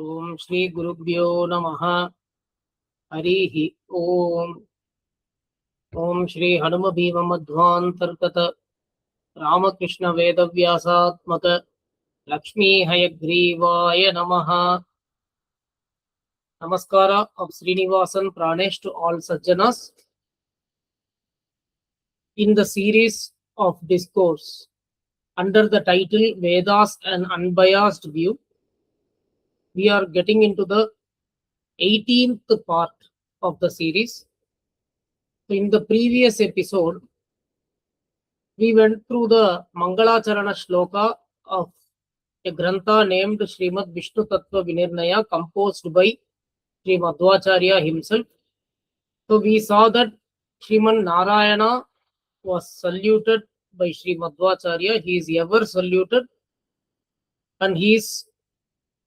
Om Shri Gurubhyo Namaha. Harihi Om. Om Shri Hanuma Bhima Madhvantarkata Ramakrishna Vedavyasatmaka Lakshmi Hayagrivaya Namaha. Namaskara of Srinivasan Pranesh to all Sajjanas. In the series of discourse under the title Vedas and Unbiased View, we are getting into the 18th part of the series. In the previous episode, we went through the Mangalacharana Shloka of a Grantha named Srimad Vishnu Tattva Vinirnaya, composed by Sri Madhvacharya himself. So we saw that Sriman Narayana was saluted by Sri Madhvacharya. He is ever saluted and he is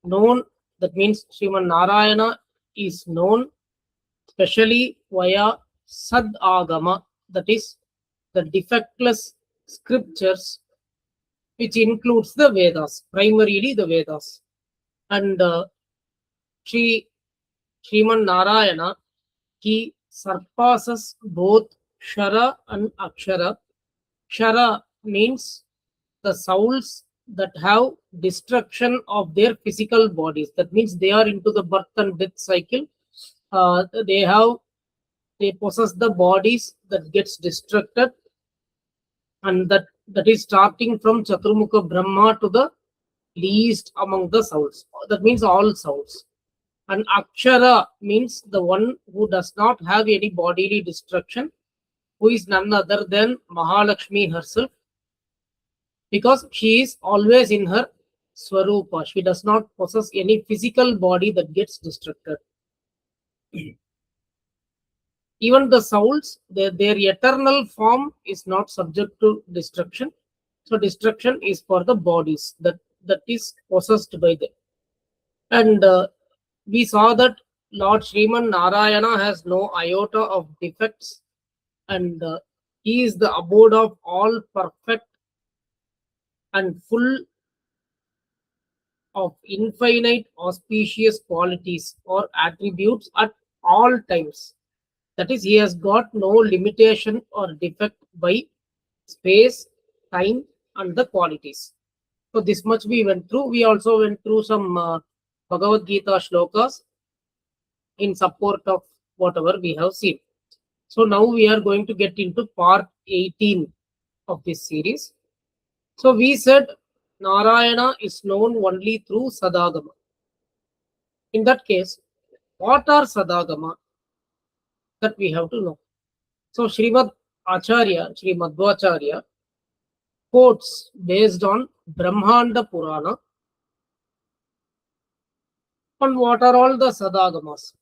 known. That means Sriman Narayana is known especially via Sadāgama, that is the defectless scriptures, which includes the Vedas, primarily the Vedas. And Sriman Narayana, he surpasses both Kshara and Akshara. Kshara means the souls that have destruction of their physical bodies. That means they are into the birth and death cycle. They possess the bodies that gets destructed, and that is starting from Chaturmukha Brahma to the least among the souls. That means all souls. And Akshara means the one who does not have any bodily destruction, who is none other than Mahalakshmi herself, because she is always in her Swarupa. She does not possess any physical body that gets destructed. Even the souls, their eternal form is not subject to destruction. So destruction is for the bodies that is possessed by them. And we saw that Lord Sriman Narayana has no iota of defects, and he is the abode of all perfect and full of infinite auspicious qualities or attributes at all times. That is, he has got no limitation or defect by space, time, and the qualities. So this much we went through. We also went through some Bhagavad Gita shlokas in support of whatever we have seen. So now we are going to get into part 18 of this series. So we said Narayana is known only through Sadāgama. In that case, what are Sadāgama? That we have to know. So Srimad Madhvacharya quotes based on Brahmanda Purana. And what are all the Sadāgamas?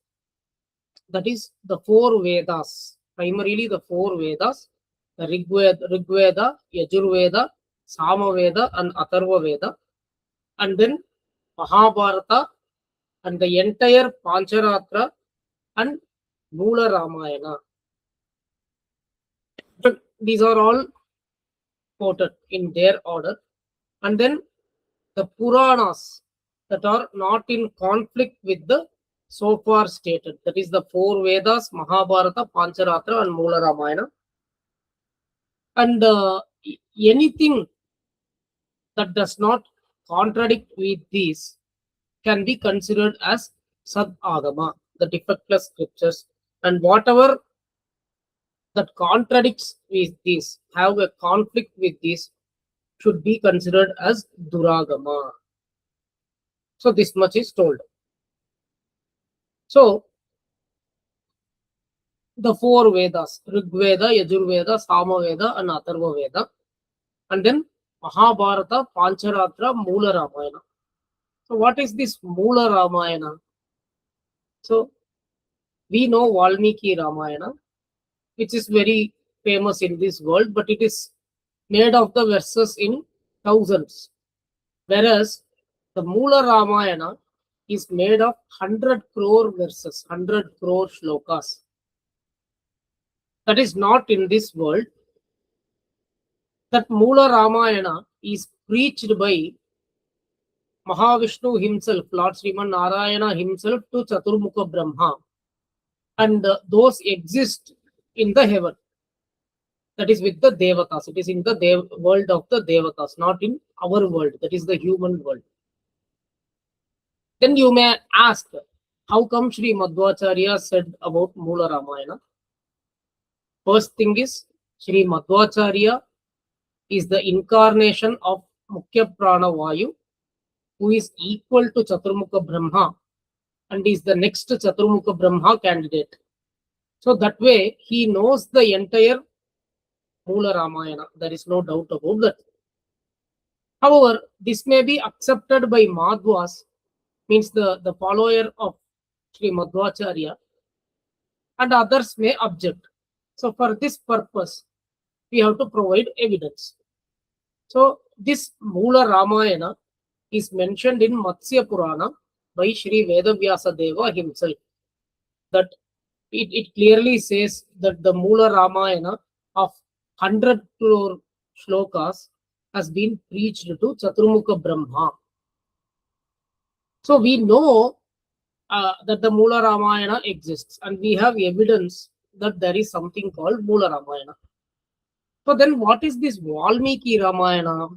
That is the four Vedas, primarily the four Vedas, the Rigveda, Yajurveda, Samaveda, and Atharva Veda, and then Mahabharata, and the entire Pancharatra, and Moola Ramayana. These are all quoted in their order. And then the Puranas that are not in conflict with the so far stated. That is the four Vedas, Mahabharata, Pancharatra, and Moola Ramayana. And anything that does not contradict with these can be considered as Sadāgama, the defectless scriptures. And whatever that contradicts with these, have a conflict with these, should be considered as Durāgama. So this much is told. So the four Vedas, Rigveda, Yajurveda, Samaveda, and Atharva Veda, and then Mahabharata, Pancharatra, Moola Ramayana. So what is this Moola Ramayana? So we know Valmiki Ramayana, which is very famous in this world, but it is made of the verses in thousands. Whereas the Moola Ramayana is made of 100 crore verses, 100 crore shlokas. That is not in this world. That Moola Ramayana is preached by Mahavishnu himself, Lord Sriman Narayana himself to Chaturmukha Brahma. And those exist in the heaven. That is with the Devatas. It is in the world of the Devatas, not in our world. That is the human world. Then you may ask, how come Sri Madhvacharya said about Mula Ramayana? First thing is, Sri Madhvacharya is the incarnation of Mukhya Prana Vayu, who is equal to Chaturmukha Brahma and is the next Chaturmukha Brahma candidate. So that way, he knows the entire Mula Ramayana. There is no doubt about that. However, this may be accepted by Madhvas, means the follower of Sri Madhvacharya, and others may object. So for this purpose, we have to provide evidence. So this Mula Ramayana is mentioned in Matsya Purana by Sri Vedavyasa Deva himself. That it clearly says that the Mula Ramayana of 100 crore shlokas has been preached to Chaturmukha Brahma. So we know that the Mula Ramayana exists, and we have evidence that there is something called Mula Ramayana. So then what is this Valmiki Ramayana?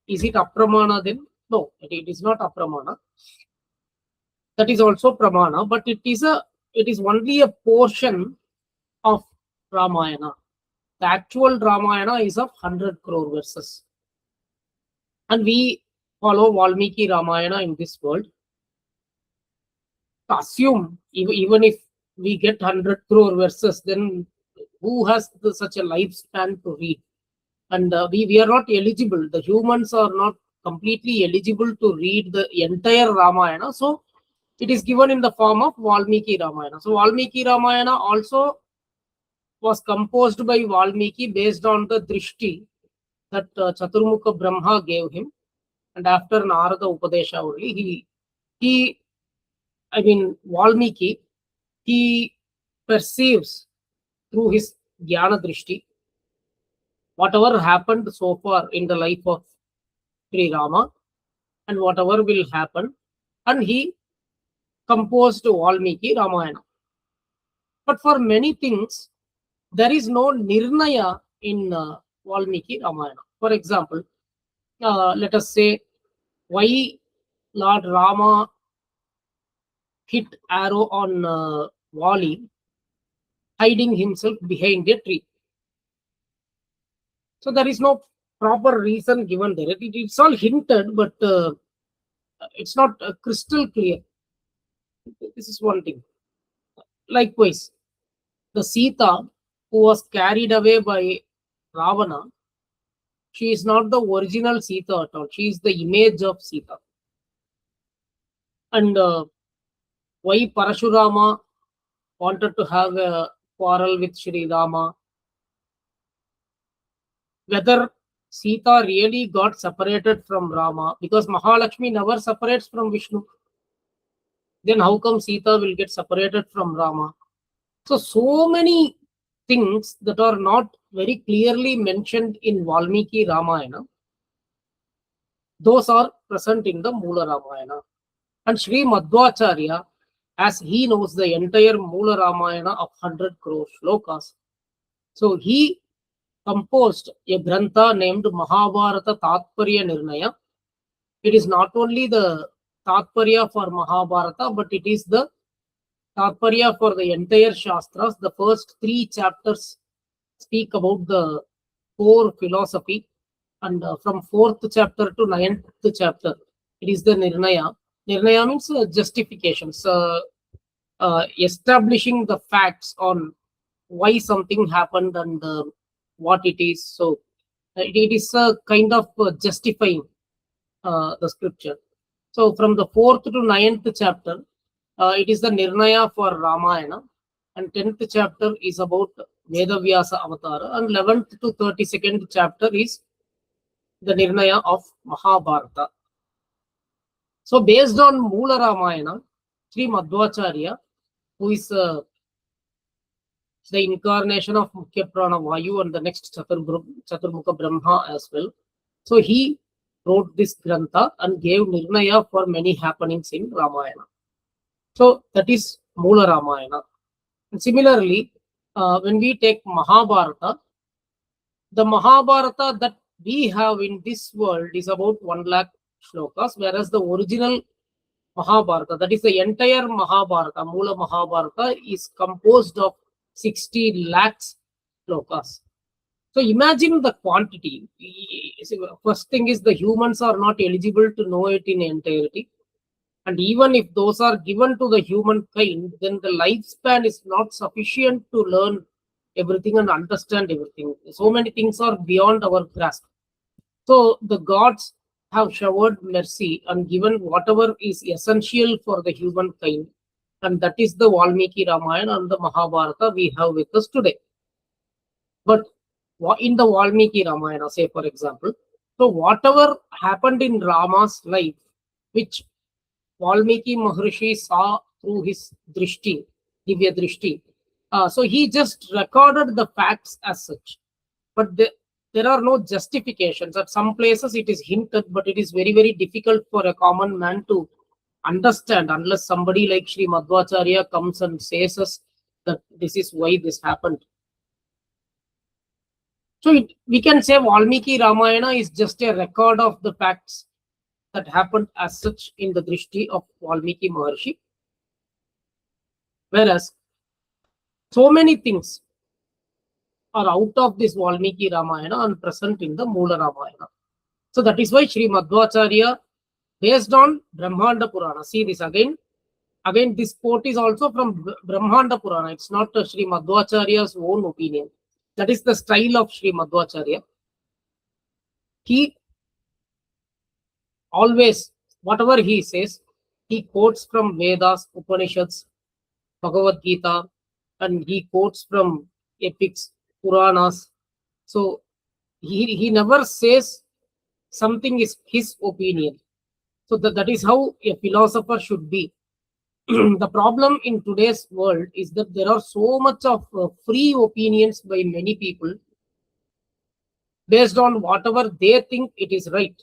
Is it Apramana then? No, it is not Apramana. That is also Pramana, but it is only a portion of Ramayana. The actual Ramayana is of 100 crore verses. And we follow Valmiki Ramayana in this world. Assume, even if we get 100 crore verses, then who has such a lifespan to read? And we are not eligible. The humans are not completely eligible to read the entire Ramayana. So it is given in the form of Valmiki Ramayana. So Valmiki Ramayana also was composed by Valmiki based on the drishti that Chaturmukha Brahma gave him. And after Narada Upadesha only, Valmiki, he perceives through his Jnana Drishti whatever happened so far in the life of Sri Rama and whatever will happen, and he composed Valmiki Ramayana. But for many things, there is no Nirnaya in Valmiki Ramayana. For example, let us say why Lord Rama hit arrow on Vali, hiding himself behind a tree. So there is no proper reason given there. It's all hinted, but it's not crystal clear. This is one thing. Likewise, the Sita who was carried away by Ravana, she is not the original Sita at all. She is the image of Sita. And why Parashurama wanted to have a quarrel with Sri Rama, whether Sita really got separated from Rama, because Mahalakshmi never separates from Vishnu. Then how come Sita will get separated from Rama? So many things that are not very clearly mentioned in Valmiki Ramayana, those are present in the Mula Ramayana. And Sri Madhvacharya, as he knows the entire Mula Ramayana of 100 crore shlokas, so he composed a grantha named Mahabharata Tatparya Nirnaya. It is not only the Tatparya for Mahabharata, but it is the Tatparya for the entire Shastras. The first 3 chapters speak about the core philosophy, and from 4th chapter to 9th chapter, it is the Nirnaya. Nirnaya means justifications, establishing the facts on why something happened and what it is. So it is a kind of justifying the scripture. So from the 4th to 9th chapter, it is the Nirnaya for Ramayana, and 10th chapter is about Vedavyasa Avatara, and 11th to 32nd chapter is the Nirnaya of Mahabharata. So based on Mula Ramayana, Sri Madhvacharya, who is the incarnation of Mukhya Prana Vayu and the next Chaturmukha Brahma as well, so he wrote this Grantha and gave Nirnaya for many happenings in Ramayana. So that is Moola Ramayana. And similarly, when we take Mahabharata, the Mahabharata that we have in this world is about 1 lakh shlokas, whereas the original Mahabharata, that is the entire Mahabharata, Moola Mahabharata, is composed of 60 lakhs shlokas. So imagine the quantity. First thing is the humans are not eligible to know it in entirety. And even if those are given to the humankind, then the lifespan is not sufficient to learn everything and understand everything. So many things are beyond our grasp. So the gods have showered mercy and given whatever is essential for the humankind. And that is the Valmiki Ramayana and the Mahabharata we have with us today. But in the Valmiki Ramayana, say for example, so whatever happened in Rama's life, which Valmiki Maharishi saw through his drishti, Divya Drishti, so he just recorded the facts as such. But there are no justifications. At some places it is hinted, but it is very, very difficult for a common man to understand unless somebody like Sri Madhvacharya comes and says us that this is why this happened. So we can say Valmiki Ramayana is just a record of the facts that happened as such in the drishti of Valmiki Maharshi. Whereas so many things are out of this Valmiki Ramayana and present in the Moola Ramayana. So that is why Sri Madhvacharya, based on Brahmanda Purana, see this again this quote is also from Brahmanda Purana. It's not Sri Madhvacharya's own opinion. That is the style of Sri Madhvacharya. He always, whatever he says, he quotes from Vedas, Upanishads, Bhagavad Gita, and he quotes from epics, Puranas. So he never says something is his opinion. So that is how a philosopher should be. The problem in today's world is that there are so much of free opinions by many people based on whatever they think it is right.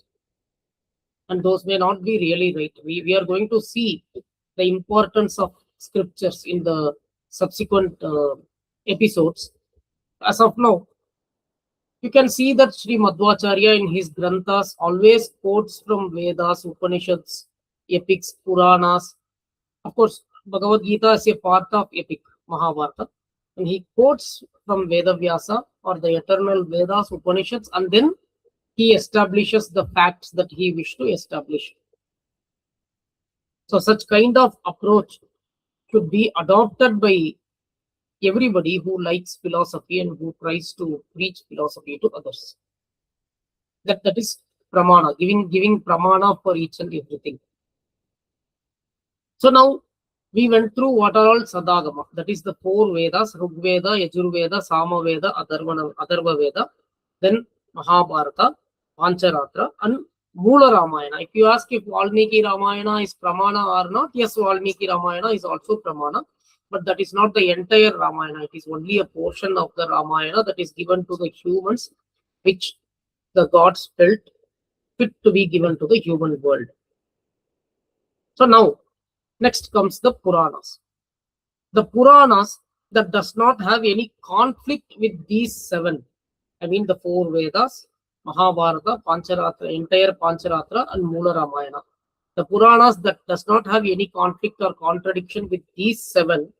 And those may not be really right. We are going to see the importance of scriptures in the subsequent episodes. As of now, you can see that Sri Madhvacharya in his Granthas always quotes from Vedas, Upanishads, epics, Puranas. Of course, Bhagavad Gita is a part of epic Mahabharata. And he quotes from Veda Vyasa or the eternal Vedas, Upanishads, and then he establishes the facts that he wished to establish. So such kind of approach should be adopted by everybody who likes philosophy and who tries to preach philosophy to others. That is pramana, giving pramana for each and everything. So now we went through what are all Sadāgama. That is the 4 Vedas: Rig Veda, Yajur Veda, Sama Veda, Atharva Veda, then Mahabharata, Pancharatra, and Moola Ramayana. If you ask if Valmiki Ramayana is pramana or not, yes, Valmiki Ramayana is also pramana. But that is not the entire Ramayana. It is only a portion of the Ramayana that is given to the humans, which the gods felt fit to be given to the human world. So now, next comes the Puranas. The Puranas that does not have any conflict with these 7. I mean the 4 Vedas, Mahabharata, Pancharatra, entire Pancharatra, and Moola Ramayana. The Puranas that does not have any conflict or contradiction with these 7,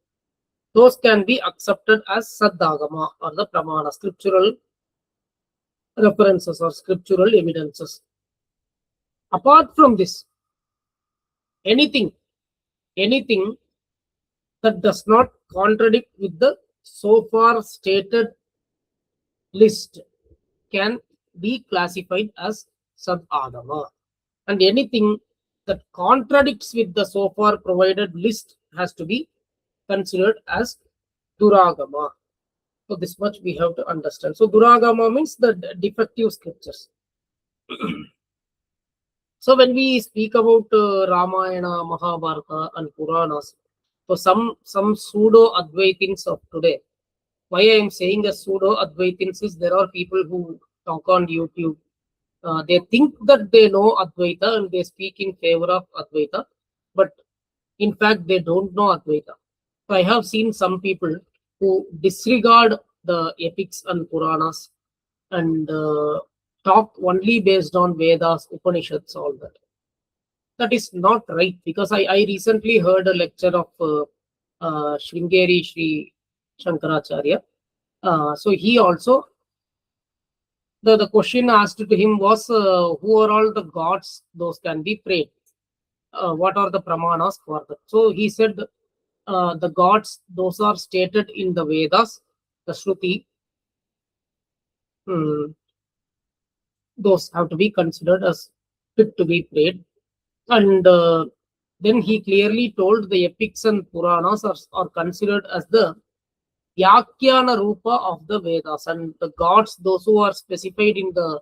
those can be accepted as Sadāgama or the Pramana, scriptural references or scriptural evidences. Apart from this, anything that does not contradict with the so far stated list can be classified as Sadāgama. And anything that contradicts with the so far provided list has to be considered as Durāgama. So this much we have to understand. So Durāgama means the defective scriptures. So when we speak about Ramayana, Mahabharata, and Puranas, so some pseudo Advaitins of today. Why I am saying a pseudo Advaitins is there are people who talk on YouTube They think that they know Advaita and they speak in favor of Advaita, but in fact, they don't know Advaita. So I have seen some people who disregard the epics and Puranas and talk only based on Vedas, Upanishads, all that. That is not right, because I recently heard a lecture of Sringeri Sri Shankaracharya. So he also, the question asked to him was, who are all the gods those can be prayed? What are the pramanas for that? So he said, the gods, those are stated in the Vedas, the Shruti, those have to be considered as fit to be prayed. And then he clearly told the epics and Puranas are considered as the Vyakyana Rupa of the Vedas, and the gods, those who are specified in the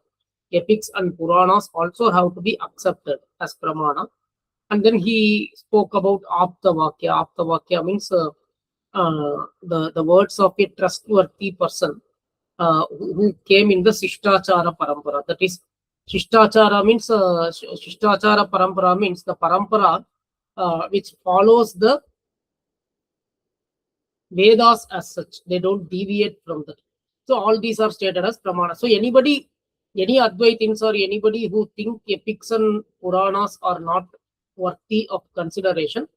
epics and Puranas, also have to be accepted as Pramana. And then he spoke about Aptavakya. Aptavakya means the words of a trustworthy person who came in the Shishtachara Parampara. That is, Shishtachara means Shishtachara Parampara means the Parampara which follows the Vedas as such. They don't deviate from that. So all these are stated as Pramana. So anybody, any Advaitins or anybody who think epics and Puranas are not worthy of consideration,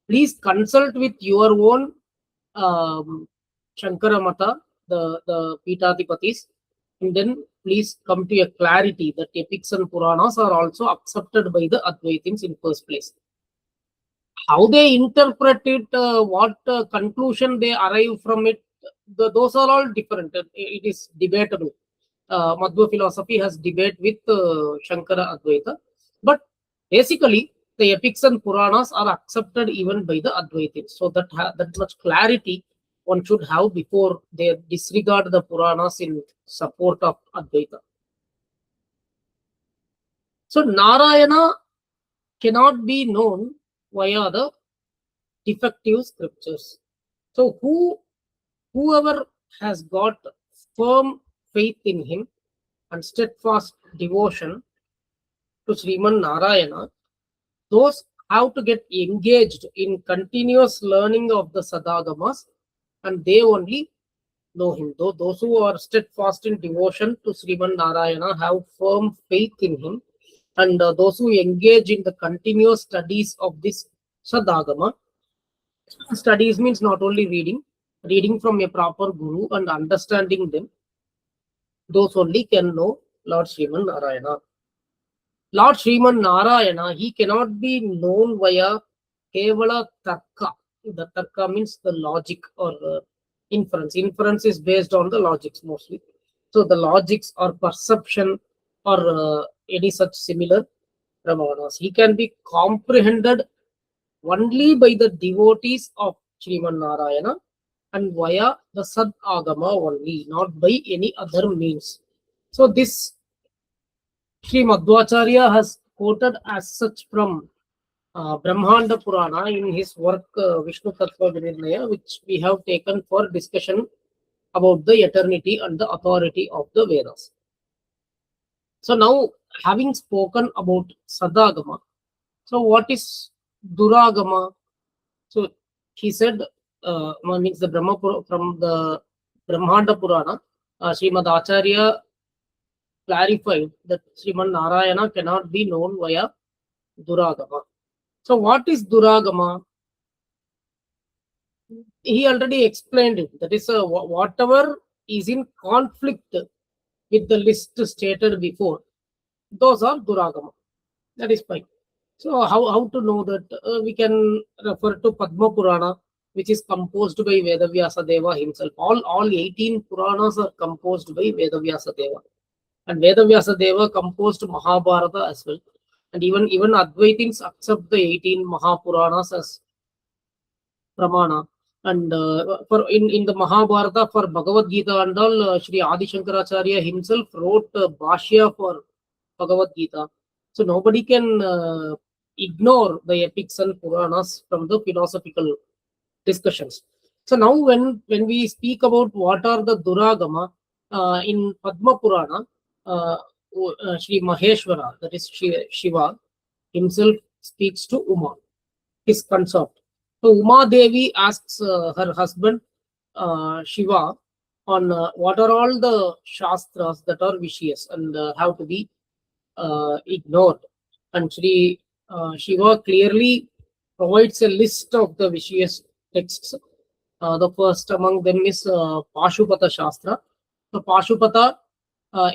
please consult with your own Shankara Mata, the Pitadipatis, and then please come to a clarity that epics and Puranas are also accepted by the Advaitins in first place. How they interpret it, what conclusion they arrive from it, those are all different. It is debatable. Madhva philosophy has debate with Shankara Advaita, but basically the epics and Puranas are accepted even by the Advaitins. So that much clarity one should have before they disregard the Puranas in support of Advaita. So Narayana cannot be known via the defective scriptures. So whoever has got firm faith in him and steadfast devotion to Sriman Narayana, those have to get engaged in continuous learning of the Sadāgamas, and they only know him. Those who are steadfast in devotion to Sriman Narayana have firm faith in him, and those who engage in the continuous studies of this Sadāgama. Studies means not only reading from a proper guru and understanding them. Those only can know Lord Sriman Narayana. Lord Sriman Narayana, he cannot be known via Kevala Tarka. The Tarka means the logic or inference. Inference is based on the logics mostly. So the logics or perception or any such similar pramanas. He can be comprehended only by the devotees of Sriman Narayana and via the Sadāgama only, not by any other means. So this Sri Madhvacharya has quoted as such from Brahmanda Purana in his work Vishnu Tattva Vinirnaya, which we have taken for discussion about the eternity and the authority of the Vedas. So now, having spoken about Sadāgama, so what is Durāgama? So he said, means the from the Brahmanda Purana, Srimad Acharya clarified that Sriman Narayana cannot be known via Durāgama. So what is Durāgama? He already explained it. That is, whatever is in conflict with the list stated before, those are Durāgama. That is fine. So how to know that? We can refer to Padma Purana, which is composed by Vedavyasa Deva himself. All 18 Puranas are composed by Vedavyasa Deva. And Vedavyasa Deva composed Mahabharata as well. And even Advaitins accept the 18 Mahapuranas as Pramana. And in the Mahabharata, for Bhagavad Gita and all, Sri Adi Shankaracharya himself wrote Bhashya for Bhagavad Gita. So nobody can ignore the epics and Puranas from the philosophical discussions. So now when we speak about what are the Durāgama, in Padma Purana, Shri Maheshwara, that is Shiva himself, speaks to Uma, his consort. So Uma Devi asks her husband Shiva on what are all the shastras that are vicious and have to be ignored. And Shri Shiva clearly provides a list of the vicious texts. The first among them is Pashupata Shastra. So Pashupata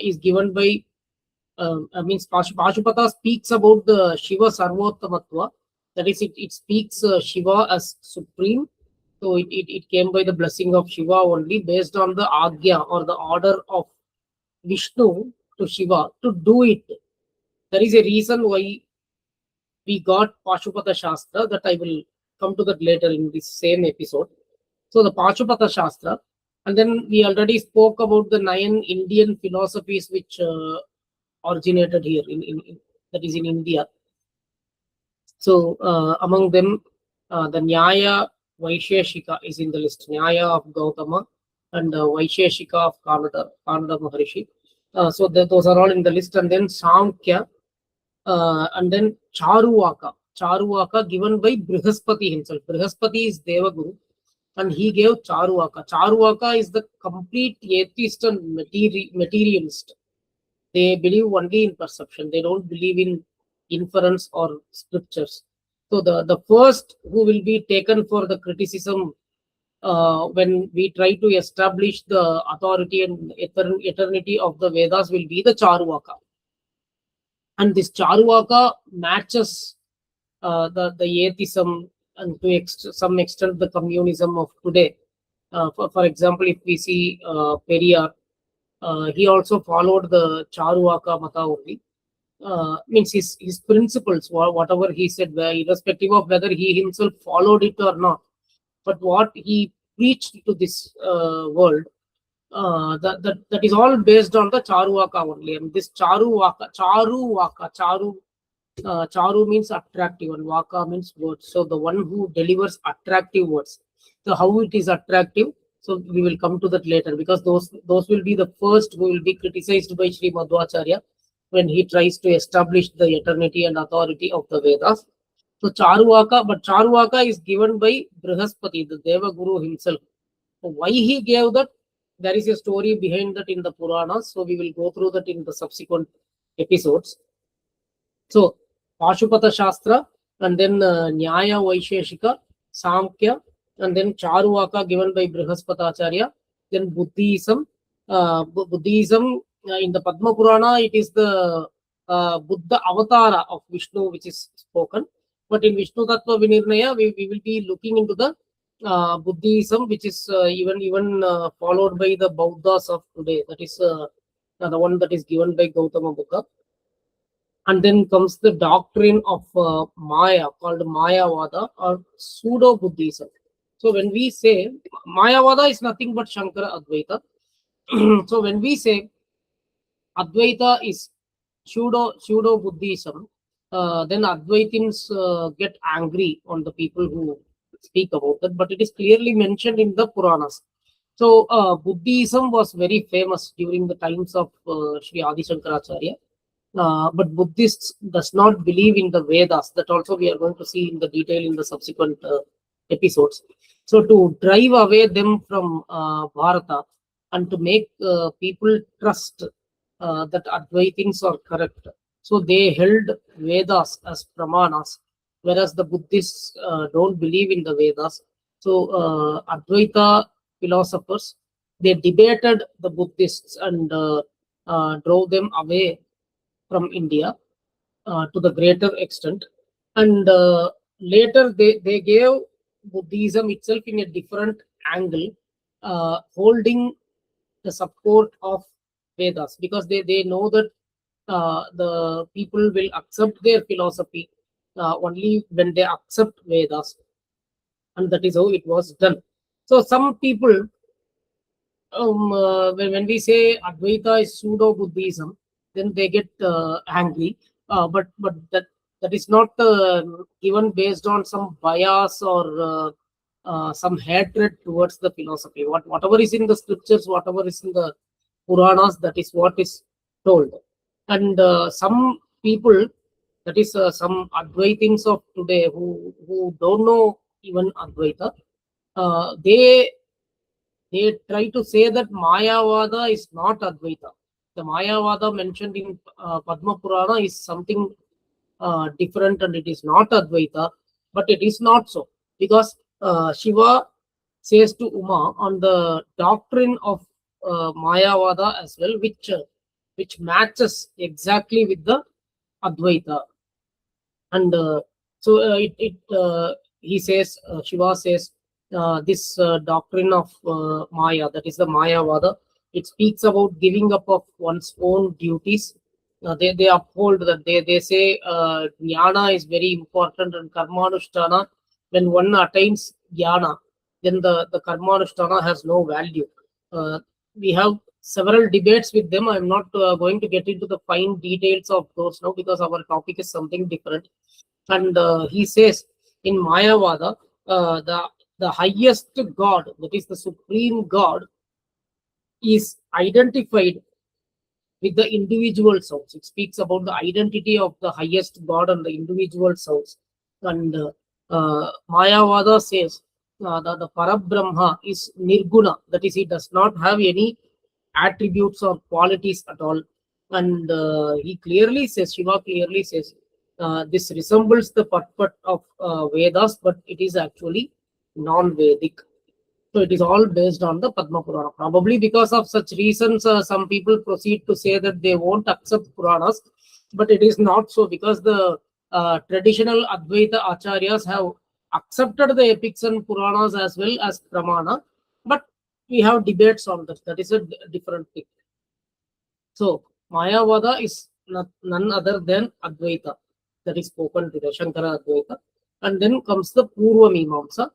is given by Pashupata speaks about the Shiva Sarvottamatva. That is, it speaks Shiva as supreme. So it came by the blessing of Shiva only, based on the Agya or the order of Vishnu to Shiva to do it. There is a reason why we got Pashupata Shastra, that I will come to that later in this same episode. So the Pashupata Shastra, and then we already spoke about the 9 Indian philosophies which originated here that is in India. So among them, the Nyaya Vaisheshika is in the list. Nyaya of Gautama and Vaisheshika of Kanada Maharishi. So those are all in the list. And then Samkhya, and then Charuvaka. Charuvaka given by Brihaspati himself. Brihaspati is Devaguru, and he gave Charuvaka. Charuvaka is the complete atheist and materialist. They believe only in perception. They don't believe in inference or scriptures. So the first who will be taken for the criticism when we try to establish the authority and eternity of the Vedas will be the Charuvaka. And this Charuvaka matches the atheism and to some extent the communism of today. For example, if we see Periyar, he also followed the Charuvaka Mata only. Means his principles, whatever he said, irrespective of whether he himself followed it or not, but what he preached to this world, that is all based on the Charuvaka only. And this Charu means attractive and Vaka means words. So the one who delivers attractive words. So how it is attractive? So we will come to that later, because those will be the first who will be criticized by Sri Madhvacharya when he tries to establish the eternity and authority of the Vedas. So Charuvaka, but Charuvaka is given by Brihaspati, the Devaguru himself. So why he gave that? There is a story behind that in the Puranas. So we will go through that in the subsequent episodes. So Pashupata Shastra, and then Nyaya Vaisheshika, Samkhya, and then Charuvaka given by Brihaspatacharya, then Buddhism. Buddhism in the Padma Purana, it is the Buddha avatara of Vishnu which is spoken. But in Vishnu Tattva Vinirnaya, we will be looking into the Buddhism, which is even followed by the Bauddhas of today. That is the one that is given by Gautama Buddha. And then comes the doctrine of Maya, called Mayavada or pseudo Buddhism. So when we say Mayavada is nothing but Shankara Advaita. So when we say Advaita is pseudo Buddhism, then Advaitins get angry on the people who speak about that. But it is clearly mentioned in the Puranas. So Buddhism was very famous during the times of Sri Adi Shankaracharya. But Buddhists does not believe in the Vedas. That also we are going to see in the detail in the subsequent episodes. So to drive away them from Bharata and to make people trust that Advaitins are correct, so they held Vedas as Pramanas, whereas the Buddhists don't believe in the Vedas. So Advaita philosophers, they debated the Buddhists and drove them away from India to the greater extent. And later they gave Buddhism itself in a different angle, holding the support of Vedas, because they know that the people will accept their philosophy only when they accept Vedas. And that is how it was done. So some people, when we say Advaita is pseudo Buddhism, then they get angry. But that is not given based on some bias or some hatred towards the philosophy. Whatever is in the scriptures, whatever is in the Puranas, that is what is told. And some people, that is some Advaitins of today who don't know even Advaita, they try to say that Mayavada is not Advaita. The Mayavada mentioned in Padma Purana is something different, and it is not Advaita, but it is not so, because Shiva says to Uma on the doctrine of Mayavada as well, which matches exactly with the Advaita. And he says, Shiva says, this doctrine of Maya, that is the Mayavada, it speaks about giving up of one's own duties. They uphold that, they say jnana is very important, and karmanushtana, when one attains jnana, then the karmanushtana has no value. We have several debates with them. I'm not going to get into the fine details of those now, because our topic is something different. And he says in Mayavada, the highest God, that is the supreme God, is identified with the individual souls. It speaks about the identity of the highest God and the individual souls. And Mayavada says that the Parabrahma is Nirguna, that is, he does not have any attributes or qualities at all. And he clearly says, Shiva clearly says, this resembles the purport of Vedas, but it is actually non-Vedic. So it is all based on the Padma Purana. Probably because of such reasons, some people proceed to say that they won't accept Puranas, but it is not so, because the traditional Advaita Acharyas have accepted the epics and Puranas as well as Pramana, but we have debates on that. That is a different thing. So Mayavada is none other than Advaita, that is spoken to the Shankara Advaita. And then comes the Purva Mimamsa.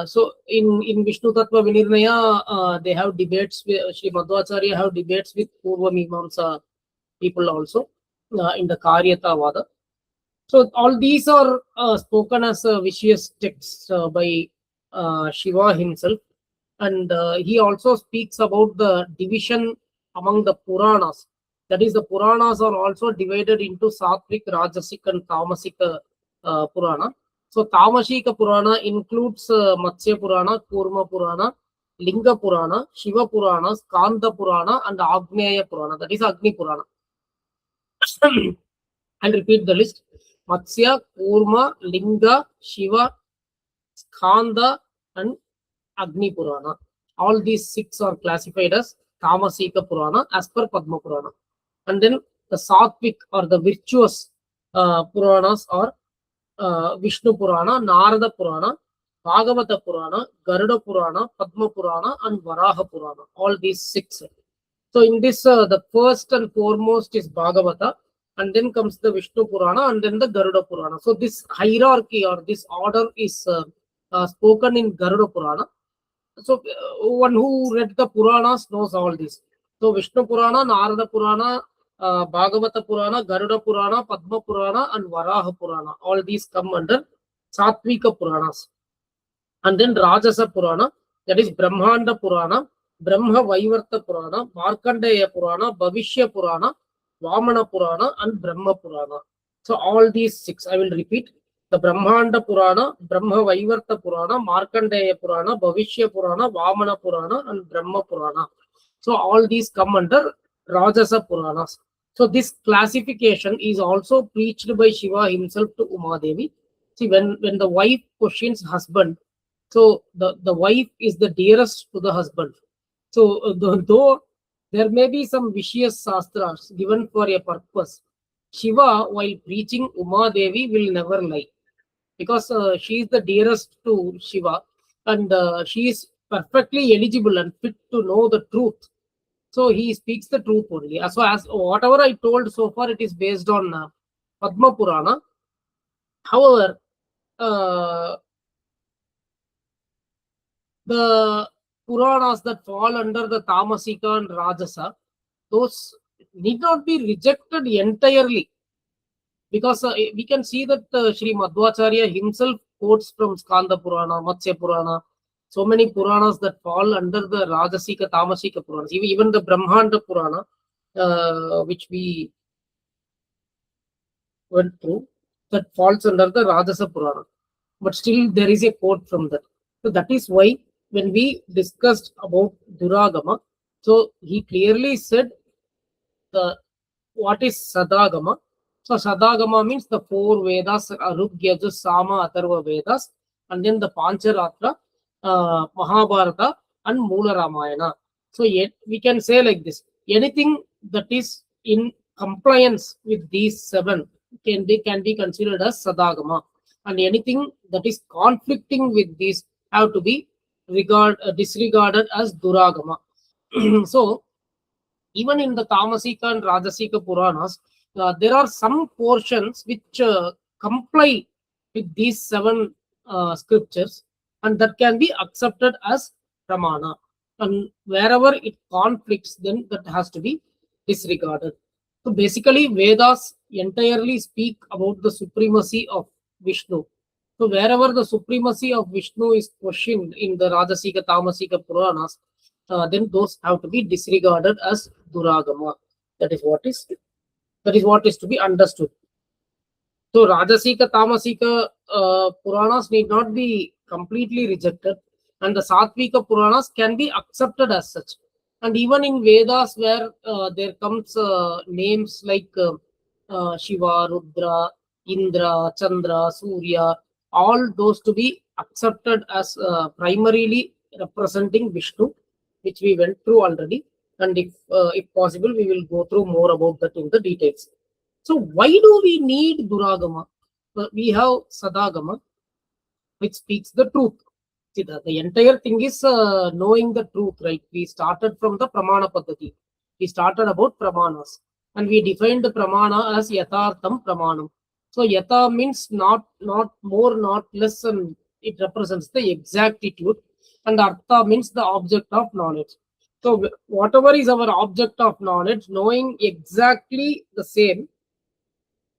So in Vishnu Tattva Vinirnaya, they have debates with Sri Madhvacharya, have debates with Purva Mimamsa people also in the Karyata Vada. So all these are spoken as vicious texts by Shiva himself. And he also speaks about the division among the Puranas. That is, the Puranas are also divided into Sattvic, Rajasic and Tamasic Purana. So Tamashika Purana includes Matsya Purana, Kurma Purana, Linga Purana, Shiva Puranas, Kanda Purana and Agneya Purana. That is Agni Purana. I'll repeat the list. Matsya, Kurma, Linga, Shiva, Skanda and Agni Purana. All these 6 are classified as Tamasika Purana as per Padma Purana. And then the Sattvic or the virtuous Puranas are Vishnu Purana, Narada Purana, Bhagavata Purana, Garuda Purana, Padma Purana and Varaha Purana. All these 6. So in this, the first and foremost is Bhagavata, and then comes the Vishnu Purana, and then the Garuda Purana. So this hierarchy or this order is spoken in Garuda Purana. So one who read the Puranas knows all this. So Vishnu Purana, Narada Purana, Bhagavata Purana, Garuda Purana, Padma Purana and Varaha Purana. All these come under Sattvika Puranas. And then Rajasa Purana, that is Brahmanda Purana, Brahma Vaivarta Purana, Markandeya Purana, Bhavishya Purana, Vamana Purana and Brahma Purana. So all these 6, I will repeat. The Brahmanda Purana, Brahma Vaivarta Purana, Markandeya Purana, Bhavishya Purana, Vamana Purana and Brahma Purana. So all these come under Rajasa Puranas. So this classification is also preached by Shiva himself to Uma Devi. See, when the wife questions husband, so the wife is the dearest to the husband. So though there may be some vicious sastras given for a purpose, Shiva, while preaching Uma Devi, will never lie, because she is the dearest to Shiva, and she is perfectly eligible and fit to know the truth. So he speaks the truth only. So as whatever I told so far, it is based on Padma Purana. However, the Puranas that fall under the Tamasika and Rajasa, those need not be rejected entirely, because we can see that Sri Madhvacharya himself quotes from Skanda Purana, Matsya Purana, so many Puranas that fall under the Rajasika, Tamasika Puranas. Even the Brahmanda Purana, which we went through, that falls under the Rajasa Purana. But still there is a quote from that. So that is why when we discussed about Durāgama, so he clearly said what is Sadāgama. So Sadāgama means the 4 Vedas, Arugya, Yajus, Sama, Atharva Vedas, and then the Pancharatra, Mahabharata, and Moola Ramayana. So yet we can say like this: anything that is in compliance with these 7 can be considered as Sadāgama, and anything that is conflicting with these have to be disregarded as Durāgama. So even in the Tamasika and Rajasika Puranas, there are some portions which comply with these 7 scriptures, and that can be accepted as Pramana. And wherever it conflicts, then that has to be disregarded. So basically, Vedas entirely speak about the supremacy of Vishnu. So wherever the supremacy of Vishnu is questioned in the Rajasika, Tamasika Puranas, then those have to be disregarded as Durāgama. That is what is to be understood. So Rajasika, Tamasika Puranas need not be completely rejected, and the Satvika Puranas can be accepted as such. And even in Vedas, where there comes names like Shiva, Rudra, Indra, Chandra, Surya, all those to be accepted as primarily representing Vishnu, which we went through already. And if possible, we will go through more about that in the details. So why do we need Durāgama? We have Sadāgama, which speaks the truth. See, the entire thing is knowing the truth, right? We started from the Pramana Paddhati. We started about Pramanas, and we defined the Pramana as Yathartham Pramanam. So Yatha means not more, not less, and it represents the exactitude. And Artha means the object of knowledge. So whatever is our object of knowledge, knowing exactly the same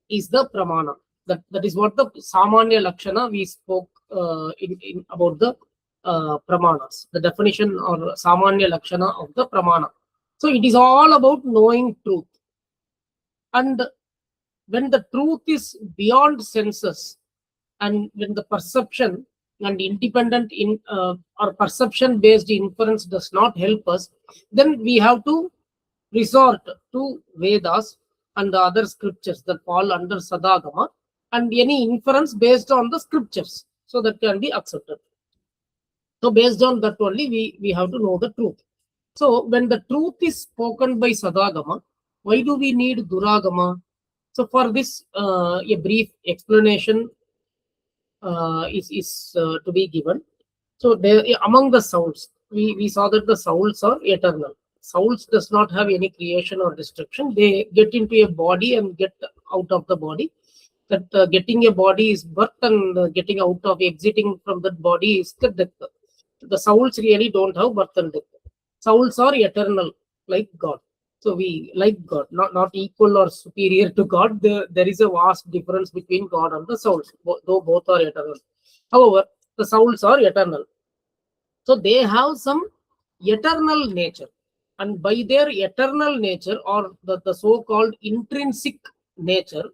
is the Pramana. That is what the Samanya Lakshana we spoke in about the Pramanas, the definition or Samanya Lakshana of the Pramana. So it is all about knowing truth. And when the truth is beyond senses, and when the perception and independent or perception based inference does not help us, then we have to resort to Vedas and the other scriptures that fall under Sadāgama, and any inference based on the scriptures, so that can be accepted. So based on that only we have to know the truth. So when the truth is spoken by Sadāgama, why do we need Durāgama? So for this, a brief explanation is to be given. So there, among the souls, we saw that the souls are eternal. Souls does not have any creation or destruction. They get into a body and get out of the body. That getting a body is birth, and getting out of, exiting from that body is the death. The souls really don't have birth and death. Souls are eternal, like God. So we like God, not equal or superior to God. There is a vast difference between God and the souls, though both are eternal. However, the souls are eternal. So they have some eternal nature. And by their eternal nature, or the so-called intrinsic nature,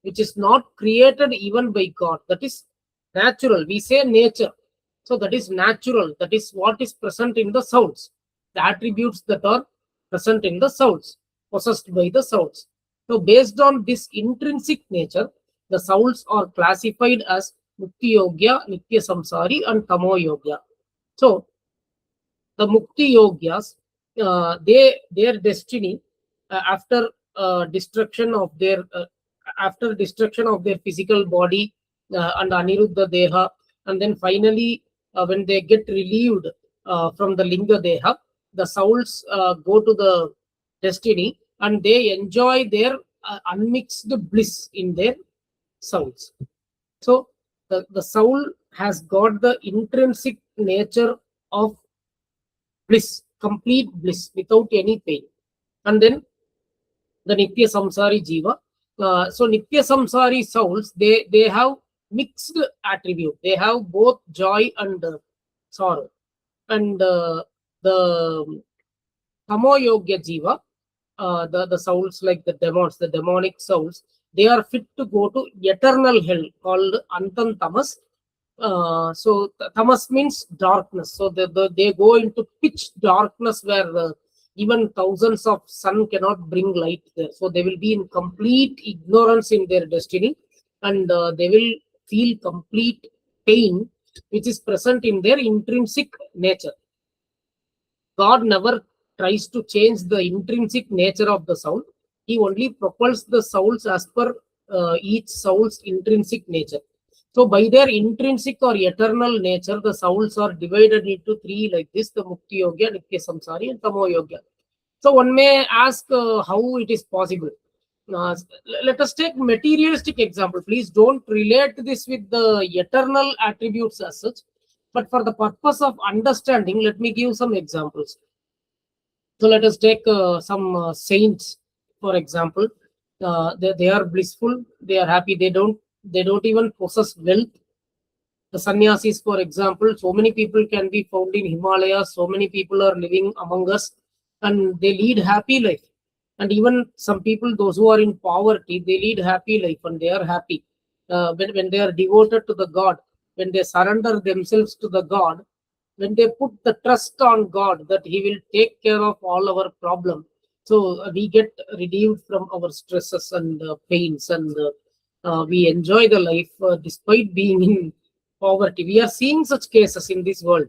which is not created even by God, that is natural. We say nature. So that is natural. That is what is present in the souls. The attributes that are present in the souls, possessed by the souls. So based on this intrinsic nature, the souls are classified as Mukti Yogya, Nitya Samsari, and Tamo Yogya. So the Mukti Yogyas, their destiny after destruction of their physical body and Aniruddha Deha, and then finally when they get relieved from the Linga Deha, the souls go to the destiny and they enjoy their unmixed bliss in their souls. So the soul has got the intrinsic nature of bliss, complete bliss without any pain. And then the Nitya Samsari Jiva. So Nitya Samsari souls, they have mixed attribute. They have both joy and sorrow. And the Tamo Yogya Jiva, the souls like the demons, the demonic souls, they are fit to go to eternal hell called Antan Tamas. So tamas means darkness. So they go into pitch darkness where even thousands of sun cannot bring light there. So they will be in complete ignorance in their destiny, and they will feel complete pain, which is present in their intrinsic nature. God never tries to change the intrinsic nature of the soul. He only propels the souls as per each soul's intrinsic nature. So by their intrinsic or eternal nature, the souls are divided into three like this: the Mukti Yoga, Nitya Samsari, and Tamo Yoga. So one may ask how it is possible. Uh, Let us take materialistic example. Please don't relate this with the eternal attributes as such. But for the purpose of understanding, let me give some examples. So let us take some saints, for example. They are blissful. They are happy. They don't even possess wealth. The sannyasis, for example, so many people can be found in Himalayas. So many people are living among us, and they lead happy life. And even some people, those who are in poverty, they lead happy life and they are happy. When they are devoted to the God, when they surrender themselves to the God, when they put the trust on God that He will take care of all our problems, so we get relieved from our stresses and pains, and we enjoy the life despite being in poverty. We are seeing such cases in this world.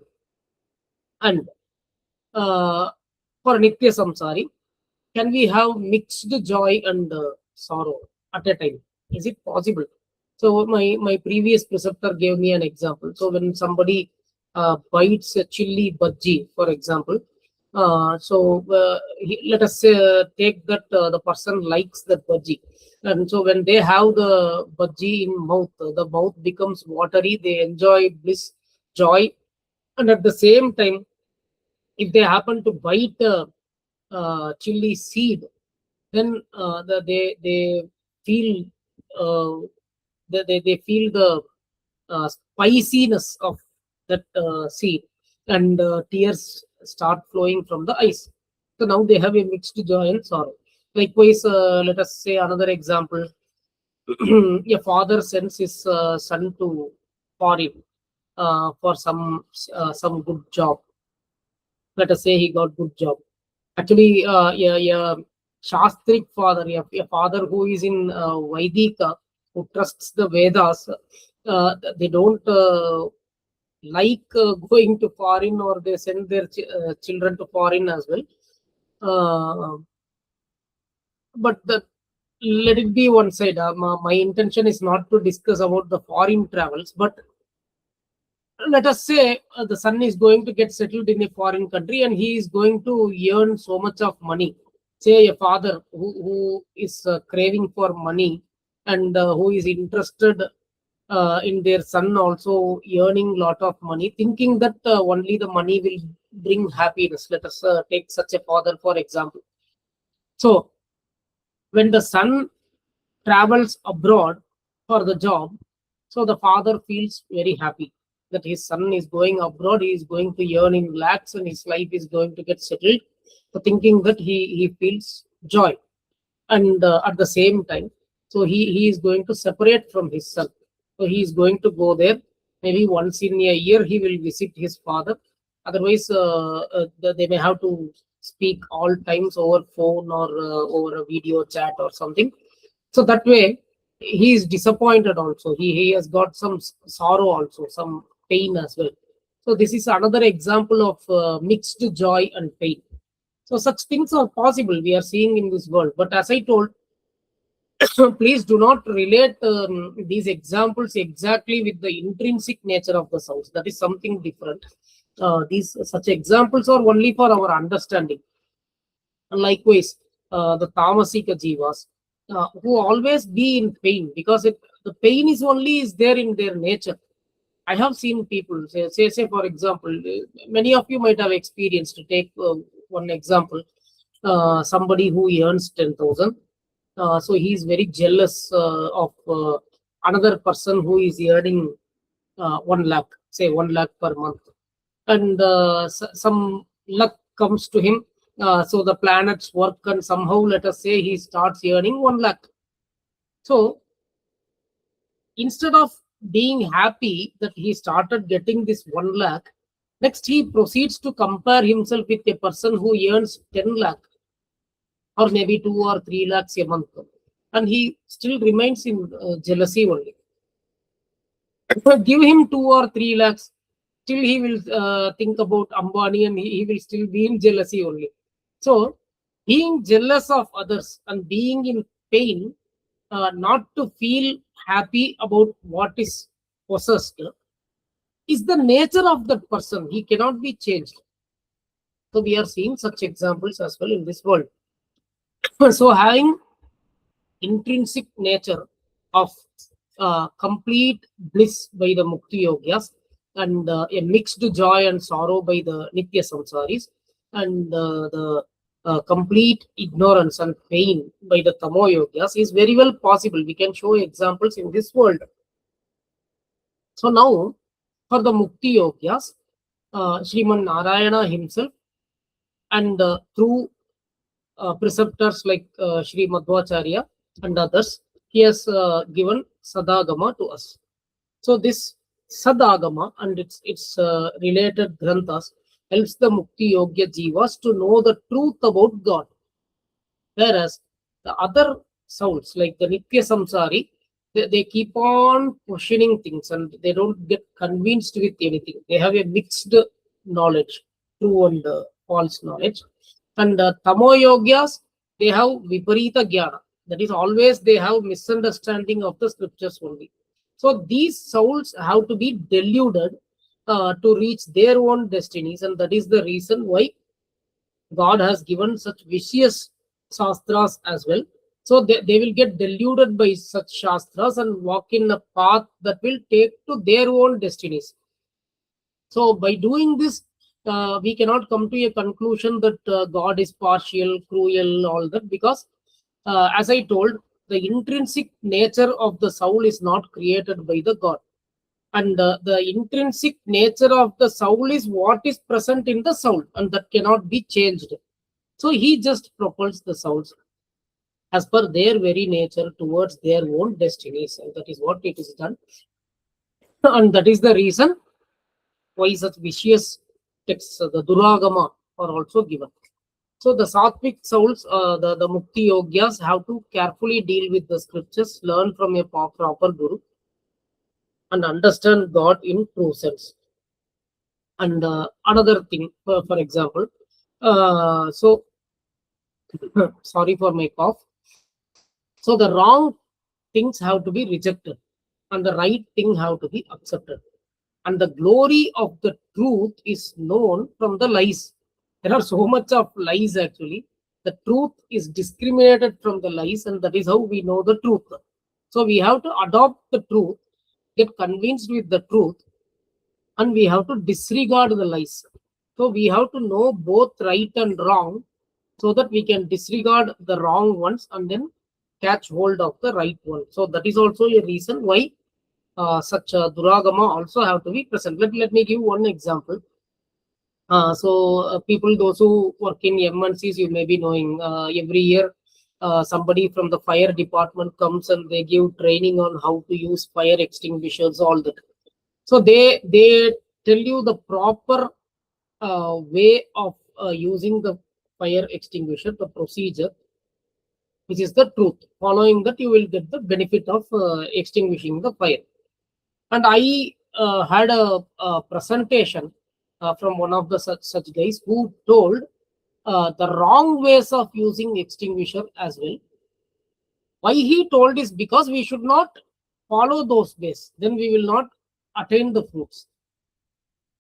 And for Nitya Samsari, can we have mixed joy and sorrow at a time? Is it possible? So my previous preceptor gave me an example. So when somebody bites a chili bhaji, for example, let us take that the person likes that bhaji, and so when they have the bhaji in mouth, the mouth becomes watery. They enjoy bliss, joy, and at the same time, if they happen to bite chili seed, then they feel they feel the spiciness of that seed, and tears start flowing from the eyes. So now they have a mixed joy and sorrow. Likewise, let us say another example. A father sends his son to foreign for some good job. Let us say he got good job. Actually, a Shastric father, a father who is in Vaidika, who trusts the Vedas, they don't like going to foreign, or they send their children to foreign as well. But let it be one side. My intention is not to discuss about the foreign travels, but let us say the son is going to get settled in a foreign country and he is going to earn so much of money. Say a father who is craving for money, and who is interested in their son also earning lot of money, thinking that only the money will bring happiness. Let us take such a father, for example. So when the son travels abroad for the job, so the father feels very happy that his son is going abroad, he is going to earn in lakhs, and his life is going to get settled. So thinking that he feels joy. And at the same time, so he is going to separate from his son. So he is going to go there. Maybe once in a year, he will visit his father. Otherwise, they may have to speak all times over phone or over a video chat or something. So that way, he is disappointed also. He has got some sorrow also, some pain as well. So this is another example of mixed joy and pain. So such things are possible. We are seeing in this world. But as I told, please do not relate these examples exactly with the intrinsic nature of the souls. That is something different. These such examples are only for our understanding. Likewise, the tamasika jivas, who always be in pain, because the pain is there in their nature. I have seen people say for example, many of you might have experienced. To take one example, somebody who earns 10,000, so he is very jealous of another person who is earning 1 lakh, say 1 lakh per month, and some luck comes to him. So the planets work, and somehow, let us say, he starts earning 1 lakh. So instead of being happy that he started getting this 1 lakh, next he proceeds to compare himself with a person who earns 10 lakh or maybe 2 or 3 lakhs a month, and he still remains in jealousy only. Give him 2 or 3 lakhs, still he will think about Ambani, and he will still be in jealousy only. So being jealous of others and being in pain, not to feel happy about what is possessed, is the nature of that person. He cannot be changed. So we are seeing such examples as well in this world. So having intrinsic nature of complete bliss by the Mukti Yogyas, and a mixed joy and sorrow by the Nitya Samsaris, and the complete ignorance and pain by the Tamo Yogyas is very well possible. We can show examples in this world. So now, for the Mukti Yogyas, Sriman Narayana himself, and through preceptors like Sri Madhvacharya and others, he has given Sadāgama to us. So this Sadāgama and its related granthas helps the Mukti Yogya Jivas to know the truth about God. Whereas the other souls, like the Nitya Samsari, they keep on questioning things and they don't get convinced with anything. They have a mixed knowledge, true and false knowledge. And Tamo Yogyas, they have Viparita Jnana. That is, always they have misunderstanding of the scriptures only. So these souls have to be deluded to reach their own destinies, and that is the reason why God has given such vicious shastras as well. So they will get deluded by such shastras and walk in a path that will take to their own destinies. So by doing this, we cannot come to a conclusion that God is partial, cruel, all that, because as I told, the intrinsic nature of the soul is not created by the God. And the intrinsic nature of the soul is what is present in the soul, and that cannot be changed. So he just propels the souls as per their very nature towards their own destinies, and that is what it is done. And that is the reason why such vicious texts, the Durāgama, are also given. So the Sattvic souls, the Mukti Yogyas, have to carefully deal with the scriptures, learn from a proper guru, and understand God in true sense. And another thing, for example, so sorry for my cough. So the wrong things have to be rejected, and the right thing have to be accepted. And the glory of the truth is known from the lies. There are so much of lies actually. The truth is discriminated from the lies, and that is how we know the truth. So we have to adopt the truth, get convinced with the truth, and we have to disregard the lies. So we have to know both right and wrong, so that we can disregard the wrong ones and then catch hold of the right one. So that is also a reason why such Durāgama also have to be present. Let me give one example. People, those who work in MNCs, you may be knowing, every year somebody from the fire department comes and they give training on how to use fire extinguishers, all that. So they tell you the proper way of using the fire extinguisher, the procedure, which is the truth. Following that, you will get the benefit of extinguishing the fire. And I had a presentation from one of the such guys who told the wrong ways of using extinguisher as well. Why he told is because we should not follow those ways, then we will not attain the fruits.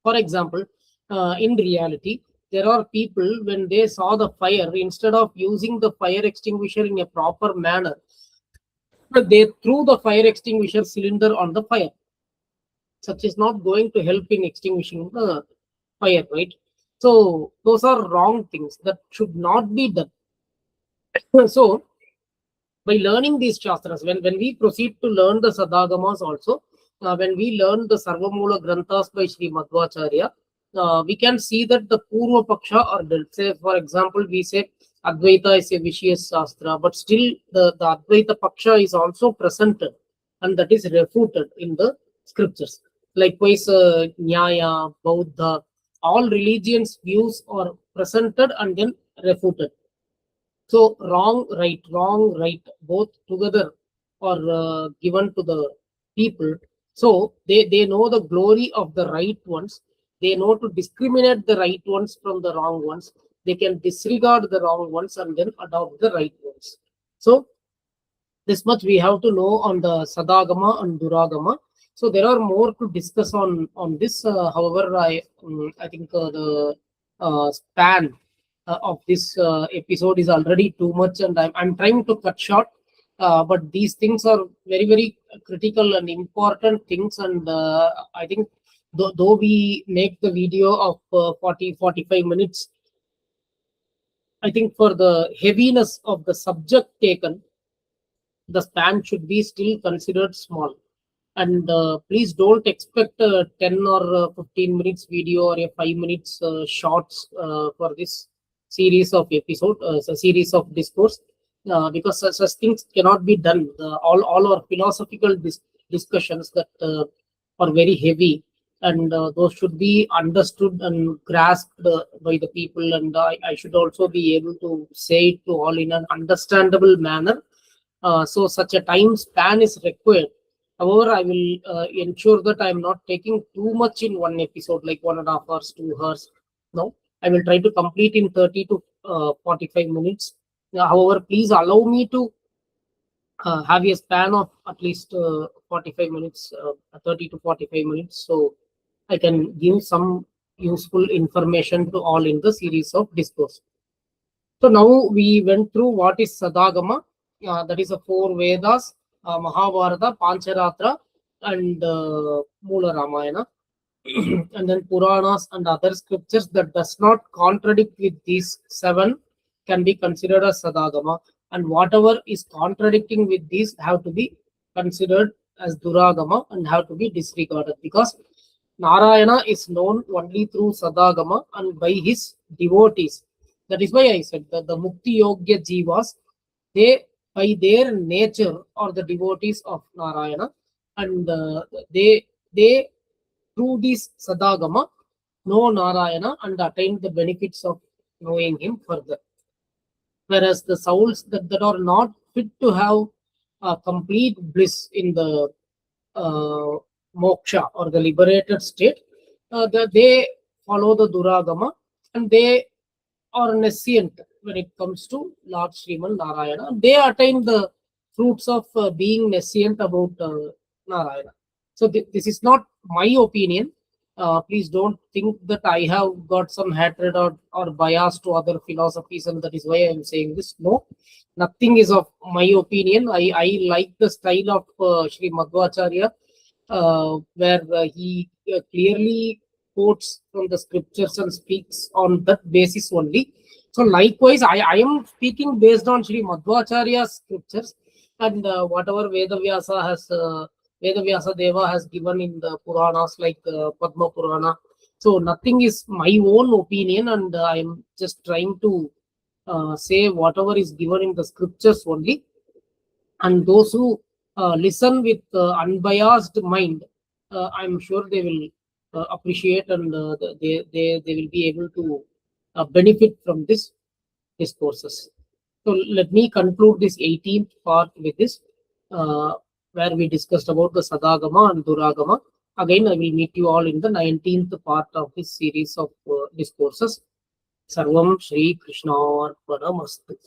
For example, in reality, there are people, when they saw the fire, instead of using the fire extinguisher in a proper manner, they threw the fire extinguisher cylinder on the fire. Such is not going to help in extinguishing the fire, right? So those are wrong things that should not be done. So by learning these shastras, when we proceed to learn the Sadāgamas also, when we learn the Sarvamula Granthas by Sri Madhvacharya, we can see that the Purva Paksha are dealt. Say, for example, we say Advaita is a vicious Shastra, but still the Advaita Paksha is also presented and that is refuted in the scriptures. Likewise, Nyaya, Bauddha, all religions' views are presented and then refuted. So wrong, right, both together are given to the people. So they know the glory of the right ones. They know to discriminate the right ones from the wrong ones. They can disregard the wrong ones and then adopt the right ones. So this much we have to know on the Sadāgama and Durāgama. So there are more to discuss on this. However, I think the span of this episode is already too much, and I'm trying to cut short. But these things are very, very critical and important things, and I think though we make the video of 40-45 minutes, I think for the heaviness of the subject taken, the span should be still considered small. And please don't expect a 10 or 15 minutes video or a 5 minutes shorts for this series of episode, a series of discourse, because such things cannot be done. All our philosophical discussions that are very heavy, and those should be understood and grasped by the people, and I should also be able to say it to all in an understandable manner. So such a time span is required. However, I will ensure that I am not taking too much in one episode, like 1.5 hours, 2 hours. No, I will try to complete in 30 to 45 minutes. However, please allow me to have a span of at least 45 minutes, 30 to 45 minutes, so I can give some useful information to all in the series of discourse. So now we went through what is Sadāgama. That is the 4 Vedas, Mahabharata, Pancharatra, and Mula Ramayana. And then Puranas and other scriptures that does not contradict with these 7 can be considered as Sadāgama, and whatever is contradicting with these have to be considered as Durāgama and have to be disregarded, because Narayana is known only through Sadāgama and by his devotees. That is why I said that the Mukti Yogya Jivas, they by their nature are the devotees of Narayana, and they through this Sadāgama know Narayana and attain the benefits of knowing him further. Whereas the souls that are not fit to have complete bliss in the moksha or the liberated state, they follow the Durāgama, and they are nescient when it comes to Lord Sriman Narayana. They attain the fruits of being nescient about Narayana. So this is not my opinion. Please don't think that I have got some hatred or bias to other philosophies, and that is why I am saying this. No, nothing is of my opinion. I like the style of Sri Madhvacharya, where he clearly quotes from the scriptures and speaks on that basis only. So likewise, I am speaking based on Sri Madhvacharya's scriptures, and whatever Vedavyasa Deva has given in the Puranas like Padma Purana. So nothing is my own opinion, and I am just trying to say whatever is given in the scriptures only. And those who listen with unbiased mind, I'm sure they will appreciate, and they will be able to benefit from this discourses. So let me conclude this 18th part with this, where we discussed about the Sadāgama and Durāgama. Again, I will meet you all in the 19th part of this series of discourses. Sarvam Shri Krishna Arpanamastu.